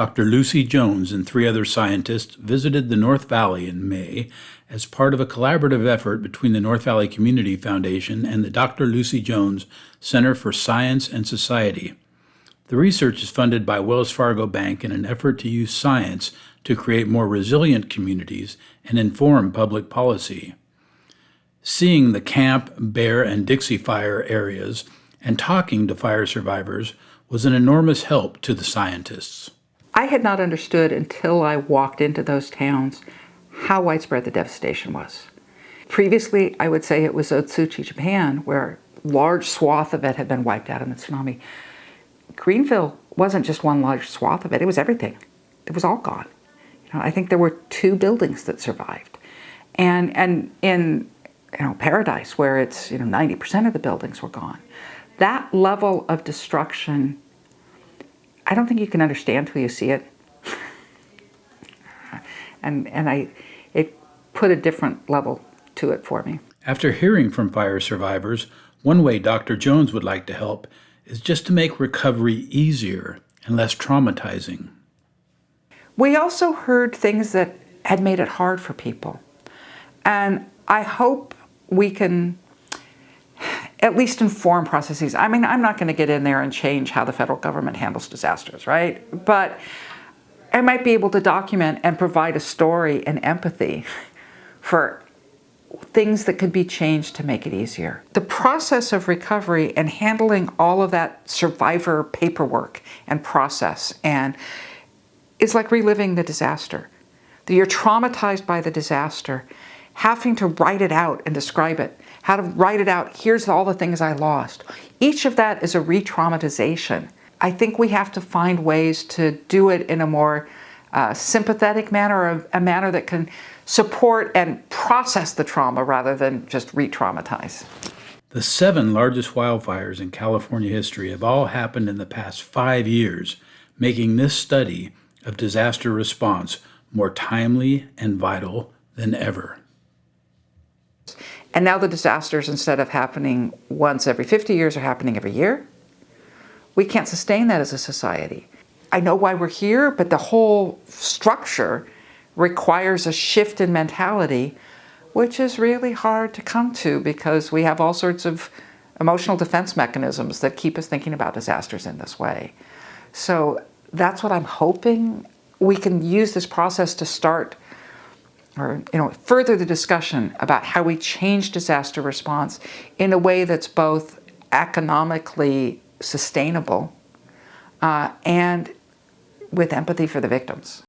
Dr. Lucy Jones and 3 other scientists visited the North Valley in May as part of a collaborative effort between the North Valley Community Foundation and the Dr. Lucy Jones Center for Science and Society. The research is funded by Wells Fargo Bank in an effort to use science to create more resilient communities and inform public policy. Seeing the Camp, Bear, and Dixie fire areas and talking to fire survivors was an enormous help to the scientists. I had not understood until I walked into those towns how widespread the devastation was. Previously, I would say it was Otsuchi, Japan, where a large swath of it had been wiped out in the tsunami. Greenville wasn't just one large swath of it, it was everything. It was all gone. I think there were 2 buildings that survived. And in Paradise, where it's 90% of the buildings were gone. That level of destruction, I don't think you can understand till you see it. It put a different level to it for me. After hearing from fire survivors, one way Dr. Jones would like to help is just to make recovery easier and less traumatizing. We also heard things that had made it hard for people. And I hope we can at least inform processes. I mean, I'm not going to get in there and change how the federal government handles disasters, right? But I might be able to document and provide a story and empathy for things that could be changed to make it easier. The process of recovery and handling all of that survivor paperwork and process is like reliving the disaster. You're traumatized by the disaster, having to write it out and describe it, how to write it out, here's all the things I lost. Each of that is a re-traumatization. I think we have to find ways to do it in a more sympathetic manner, or a manner that can support and process the trauma rather than just re-traumatize. The 7 largest wildfires in California history have all happened in the past 5 years, making this study of disaster response more timely and vital than ever. And now the disasters, instead of happening once every 50 years, are happening every year. We can't sustain that as a society. I know why we're here, but the whole structure requires a shift in mentality, which is really hard to come to because we have all sorts of emotional defense mechanisms that keep us thinking about disasters in this way. So that's what I'm hoping. We can use this process to start or further the discussion about how we change disaster response in a way that's both economically sustainable and with empathy for the victims.